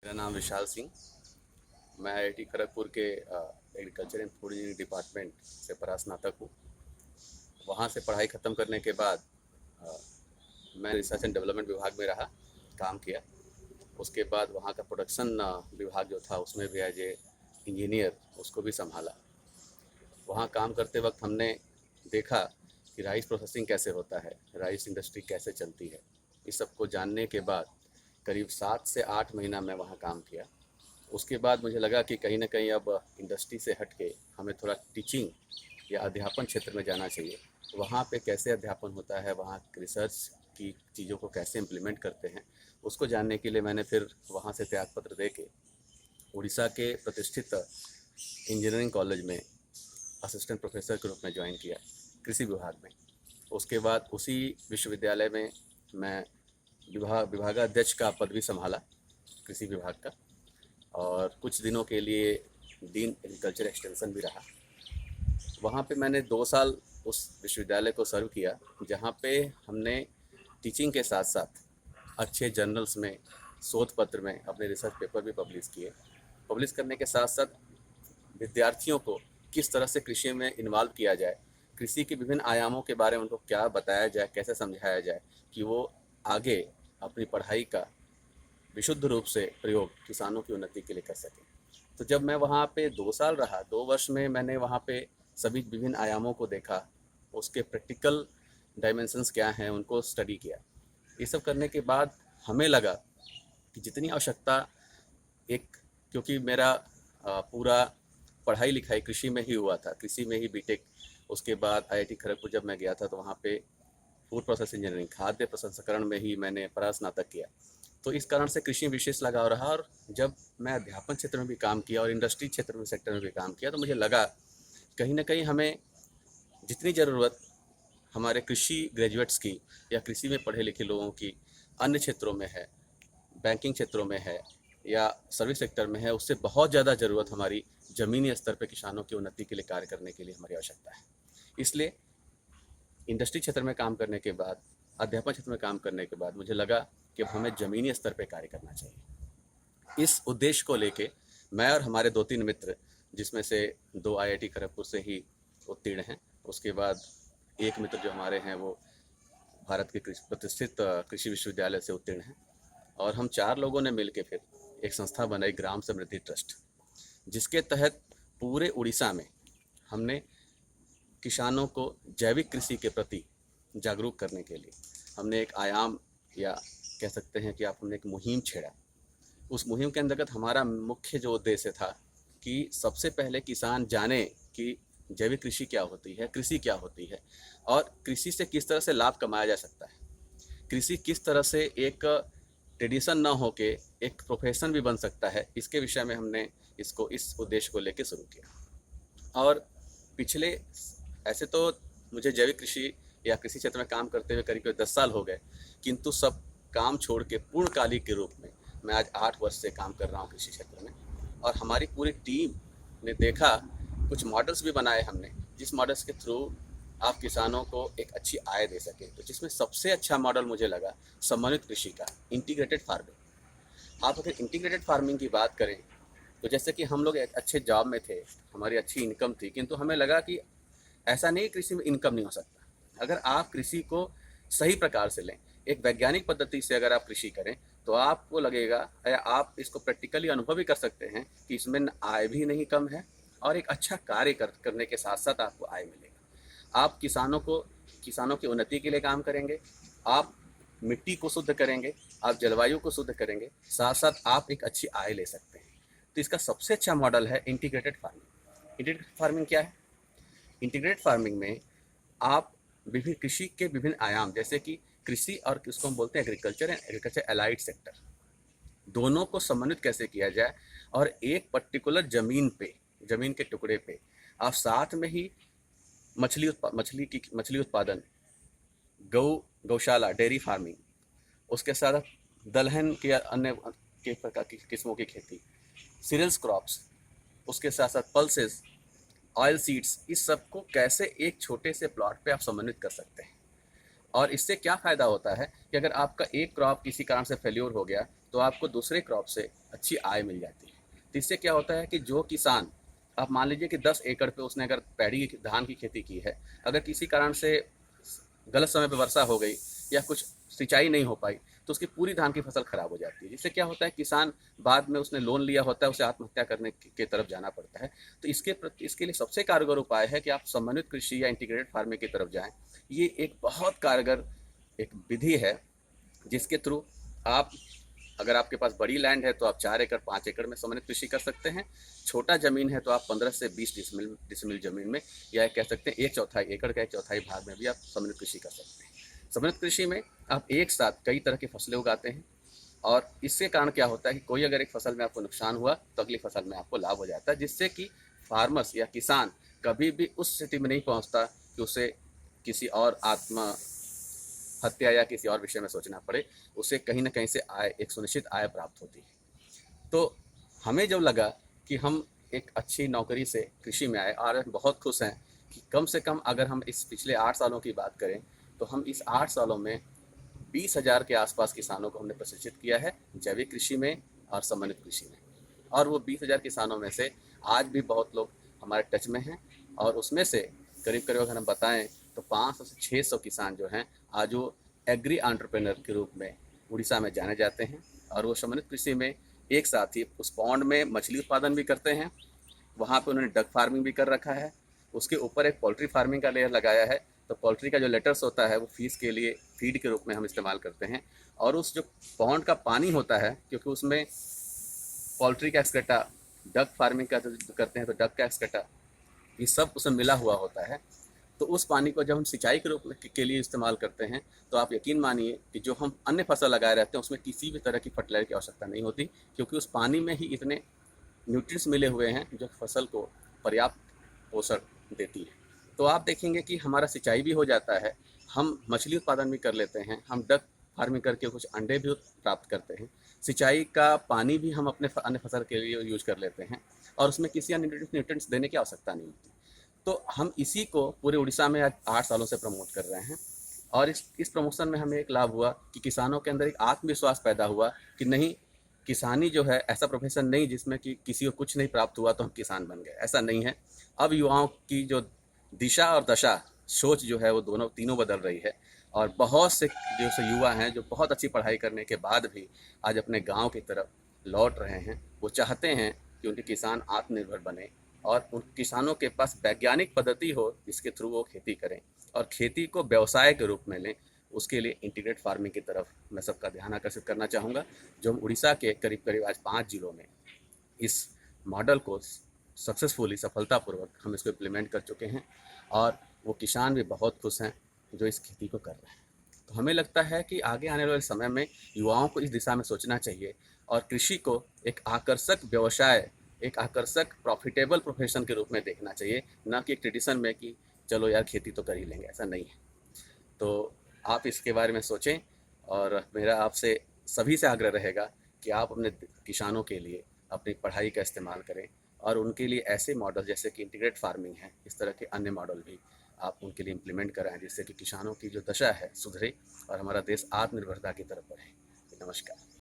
मेरा नाम विशाल सिंह। मैं आईआईटी खड़गपुर के agriculture and food engineering department से परास्नातक हूँ। वहाँ से पढ़ाई ख़त्म करने के बाद अ, मैं रिसर्च एंड डेवलपमेंट विभाग में रहा, काम किया। उसके बाद वहाँ का प्रोडक्शन विभाग जो था उसमें भी एज ए इंजीनियर उसको भी संभाला। वहाँ काम करते वक्त हमने देखा कि राइस प्रोसेसिंग कैसे होता है, राइस इंडस्ट्री कैसे चलती है। इस सब को जानने के बाद करीब 7 से 8 महीना मैं वहाँ काम किया। उसके बाद मुझे लगा कि कहीं न कहीं अब इंडस्ट्री से हट के हमें थोड़ा टीचिंग या अध्यापन क्षेत्र में जाना चाहिए। वहाँ पे कैसे अध्यापन होता है, वहाँ रिसर्च की चीज़ों को कैसे इम्प्लीमेंट करते हैं, उसको जानने के लिए मैंने फिर वहाँ से त्यागपत्र दे के उड़ीसा के प्रतिष्ठित इंजीनियरिंग कॉलेज में असिस्टेंट प्रोफेसर के रूप में ज्वाइन किया, कृषि विभाग में। उसके बाद उसी विश्वविद्यालय में मैं विभागाध्यक्ष का पद भी संभाला, कृषि विभाग का। और कुछ दिनों के लिए डीन एग्रीकल्चर एक्सटेंशन भी रहा। वहाँ पे मैंने 2 साल उस विश्वविद्यालय को सर्व किया, जहाँ पे हमने टीचिंग के साथ साथ अच्छे जर्नल्स में, शोध पत्र में अपने रिसर्च पेपर भी पब्लिश किए। पब्लिश करने के साथ साथ विद्यार्थियों को किस तरह से कृषि में इन्वॉल्व किया जाए, कृषि के विभिन्न आयामों के बारे में उनको क्या बताया जाए, कैसे समझाया जाए कि वो आगे अपनी पढ़ाई का विशुद्ध रूप से प्रयोग किसानों की उन्नति के लिए कर सकें। तो जब मैं वहाँ पे 2 साल रहा, 2 वर्ष में मैंने वहाँ पे सभी विभिन्न आयामों को देखा, उसके प्रैक्टिकल डायमेंशंस क्या हैं उनको स्टडी किया। ये सब करने के बाद हमें लगा कि जितनी आवश्यकता एक, क्योंकि मेरा पूरा पढ़ाई लिखाई कृषि में ही हुआ था, कृषि में ही बीटेक। उसके बाद आईआईटी खड़गपुर जब मैं गया था तो वहाँ पे फूड प्रोसेस इंजीनियरिंग, खाद्य प्रसंस्करण में ही मैंने परास्नातक किया। तो इस कारण से कृषि में विशेष लगाव रहा। और जब मैं अध्यापन क्षेत्र में भी काम किया और इंडस्ट्री क्षेत्र में, सेक्टर में भी काम किया, तो मुझे लगा कहीं ना कहीं हमें जितनी ज़रूरत हमारे कृषि ग्रेजुएट्स की या कृषि में पढ़े लिखे लोगों की अन्य क्षेत्रों में है, बैंकिंग क्षेत्रों में है या सर्विस सेक्टर में है, उससे बहुत ज़्यादा ज़रूरत हमारी ज़मीनी स्तर पर किसानों की उन्नति के लिए कार्य करने के लिए हमारी आवश्यकता है। इसलिए इंडस्ट्री क्षेत्र में काम करने के बाद, अध्यापन क्षेत्र में काम करने के बाद मुझे लगा कि अब हमें ज़मीनी स्तर पर कार्य करना चाहिए। इस उद्देश्य को लेके मैं और हमारे 2-3 मित्र, जिसमें से 2 आईआईटी खड़गपुर से ही उत्तीर्ण हैं, उसके बाद एक मित्र जो हमारे हैं वो भारत के प्रतिष्ठित कृषि विश्वविद्यालय से उत्तीर्ण हैं। और हम 4 लोगों ने मिल के फिर एक संस्था बनाई, ग्राम समृद्धि ट्रस्ट, जिसके तहत पूरे उड़ीसा में हमने किसानों को जैविक कृषि के प्रति जागरूक करने के लिए हमने एक आयाम, या कह सकते हैं कि आप, हमने एक मुहिम छेड़ा। उस मुहिम के अंतर्गत हमारा मुख्य जो उद्देश्य था कि सबसे पहले किसान जाने कि जैविक कृषि क्या होती है, कृषि क्या होती है, और कृषि से किस तरह से लाभ कमाया जा सकता है। कृषि किस तरह से एक ट्रेडिशन ना होके एक प्रोफेशन भी बन सकता है, इसके विषय में हमने इसको, इस उद्देश्य को लेकर शुरू किया। और पिछले, ऐसे तो मुझे जैविक कृषि या कृषि क्षेत्र में काम करते हुए करीब 10 साल हो गए, किंतु सब काम छोड़ के पूर्णकालिक के रूप में मैं आज 8 वर्ष से काम कर रहा हूँ कृषि क्षेत्र में। और हमारी पूरी टीम ने देखा, कुछ मॉडल्स भी बनाए हमने, जिस मॉडल्स के थ्रू आप किसानों को एक अच्छी आय दे सकें। तो जिसमें सबसे अच्छा मॉडल मुझे लगा समन्वित कृषि का, इंटीग्रेटेड फार्मिंग। आप अगर इंटीग्रेटेड फार्मिंग की बात करें तो जैसे कि हम लोग एक अच्छे जॉब में थे, हमारी अच्छी इनकम थी, किंतु हमें लगा कि ऐसा नहीं, कृषि में इनकम नहीं हो सकता। अगर आप कृषि को सही प्रकार से लें, एक वैज्ञानिक पद्धति से अगर आप कृषि करें, तो आपको लगेगा, या आप इसको प्रैक्टिकली अनुभव भी कर सकते हैं कि इसमें आय भी नहीं कम है और एक अच्छा कार्य करने के साथ साथ आपको आय मिलेगा। आप किसानों की उन्नति के लिए काम करेंगे, आप मिट्टी को शुद्ध करेंगे, आप जलवायु को शुद्ध करेंगे, साथ साथ आप एक अच्छी आय ले सकते हैं। तो इसका सबसे अच्छा मॉडल है इंटीग्रेटेड फार्मिंग। इंटीग्रेटेड फार्मिंग क्या है? इंटीग्रेटेड फार्मिंग में आप विभिन्न कृषि के विभिन्न आयाम, जैसे कि कृषि और उसको हम बोलते हैं agriculture and agriculture allied sector, दोनों को समन्वित कैसे किया जाए। और एक पर्टिकुलर जमीन के टुकड़े पे आप साथ में ही मछली उत्पादन, गौशाला, डेयरी फार्मिंग, उसके साथ दलहन के अन्य के प्रकार की किस्मों की खेती, सीरियल्स क्रॉप्स, उसके साथ साथ पल्सेस, ऑयल सीड्स, इस सब को कैसे एक छोटे से प्लॉट पे आप समन्वित कर सकते हैं। और इससे क्या फ़ायदा होता है कि अगर आपका एक क्रॉप किसी कारण से फेल्योर हो गया, तो आपको दूसरे क्रॉप से अच्छी आय मिल जाती है। तो इससे क्या होता है कि जो किसान, आप मान लीजिए कि 10 एकड़ पे उसने अगर धान की खेती की है, अगर किसी कारण से गलत समय पे वर्षा हो गई या कुछ सिंचाई नहीं हो पाई, तो उसकी पूरी धान की फसल खराब हो जाती है, जिससे क्या होता है किसान बाद में उसने लोन लिया होता है, उसे आत्महत्या करने के तरफ जाना पड़ता है। तो इसके लिए सबसे कारगर उपाय है कि आप समन्वित कृषि या इंटीग्रेटेड फार्मिंग की तरफ जाएं। ये एक बहुत कारगर एक विधि है जिसके थ्रू आप, अगर आपके पास बड़ी लैंड है तो आप 4 एकड़ 5 एकड़ में समन्वित कृषि कर सकते हैं। छोटा जमीन है तो आप 15 से 20 डिसमिल जमीन में, या कह सकते हैं 1/4 एकड़ का 1/4 भाग में भी आप समन्वित कृषि कर सकते हैं। समन्वित कृषि में आप एक साथ कई तरह की फसलें उगाते हैं, और इसके कारण क्या होता है कि कोई अगर एक फसल में आपको नुकसान हुआ तो अगली फसल में आपको लाभ हो जाता है, जिससे कि फार्मर्स या किसान कभी भी उस स्थिति में नहीं पहुंचता कि उसे किसी और आत्म हत्या या किसी और विषय में सोचना पड़े। उसे कहीं ना कहीं से आय, एक सुनिश्चित आय प्राप्त होती है। तो हमें जब लगा कि हम एक अच्छी नौकरी से कृषि में आए और बहुत खुश हैं कि कम से कम अगर हम इस पिछले 8 सालों की बात करें तो हम इस 8 सालों में 20,000 के आसपास किसानों को हमने प्रशिक्षित किया है जैविक कृषि में और समन्वित कृषि में। और वो 20,000 किसानों में से आज भी बहुत लोग हमारे टच में हैं, और उसमें से करीब करीब अगर हम बताएं तो 500 से 600 किसान जो हैं आज वो एग्री एंटरप्रेन्योर के रूप में उड़ीसा में जाने जाते हैं। और वो समन्वित कृषि में एक साथ ही उस पॉन्ड में मछली उत्पादन भी करते हैं, वहाँ पे उन्होंने डक फार्मिंग भी कर रखा है, उसके ऊपर एक पोल्ट्री फार्मिंग का लेयर लगाया है। तो पोल्ट्री का जो लेटर्स होता है वो फीस के लिए फीड के रूप में हम इस्तेमाल करते हैं। और उस जो पॉन्ड का पानी होता है, क्योंकि उसमें पोल्ट्री का एक्सकटा, डक फार्मिंग का जो करते हैं तो डक का एक्सकटा, ये सब उसमें मिला हुआ होता है। तो उस पानी को जब हम सिंचाई के रूप में के लिए इस्तेमाल करते हैं तो आप यकीन मानिए कि जो हम अन्य फसल लगाए रहते हैं उसमें किसी भी तरह की फर्टिलाइजर की आवश्यकता नहीं होती, क्योंकि उस पानी में ही इतने न्यूट्रिएंट्स मिले हुए हैं जो फसल को पर्याप्त पोषण देती है। तो आप देखेंगे कि हमारा सिंचाई भी हो जाता है, हम मछली उत्पादन भी कर लेते हैं, हम डक फार्मिंग करके कुछ अंडे भी प्राप्त करते हैं, सिंचाई का पानी भी हम अपने अन्य फसल के लिए यूज कर लेते हैं, और उसमें किसी अन्य न्यूट्रिएंट्स देने की आवश्यकता नहीं होती। तो हम इसी को पूरे उड़ीसा में आज 8 सालों से प्रमोट कर रहे हैं। और इस प्रमोशन में हमें एक लाभ हुआ कि किसानों के अंदर एक आत्मविश्वास पैदा हुआ कि नहीं, किसानी जो है ऐसा प्रोफेशन नहीं जिसमें कि किसी को कुछ नहीं प्राप्त हुआ तो हम किसान बन गए, ऐसा नहीं है। अब युवाओं की जो दिशा और दशा, सोच जो है वो दोनों तीनों बदल रही है। और बहुत से जो से युवा हैं जो बहुत अच्छी पढ़ाई करने के बाद भी आज अपने गांव की तरफ लौट रहे हैं। वो चाहते हैं कि उनके किसान आत्मनिर्भर बने और उन किसानों के पास वैज्ञानिक पद्धति हो जिसके थ्रू वो खेती करें और खेती को व्यवसाय के रूप में लें। उसके लिए इंटीग्रेट फार्मिंग की तरफ मैं सबका ध्यान आकर्षित करना चाहूँगा, जो हम उड़ीसा के करीब करीब आज 5 जिलों में इस मॉडल को सक्सेसफुली, सफलतापूर्वक हम इसको इम्प्लीमेंट कर चुके हैं। और वो किसान भी बहुत खुश हैं जो इस खेती को कर रहे हैं। तो हमें लगता है कि आगे आने वाले समय में युवाओं को इस दिशा में सोचना चाहिए और कृषि को एक आकर्षक व्यवसाय, एक आकर्षक प्रॉफिटेबल प्रोफेशन के रूप में देखना चाहिए, ना कि एक ट्रेडिशन में कि चलो यार खेती तो कर ही लेंगे, ऐसा नहीं है। तो आप इसके बारे में सोचें, और मेरा आपसे सभी से आग्रह रहेगा कि आप अपने किसानों के लिए अपनी पढ़ाई का इस्तेमाल करें और उनके लिए ऐसे मॉडल जैसे कि इंटीग्रेट फार्मिंग है, इस तरह के अन्य मॉडल भी आप उनके लिए इम्प्लीमेंट कराएं, जिससे कि किसानों की जो दशा है सुधरे और हमारा देश आत्मनिर्भरता की तरफ बढ़े। नमस्कार।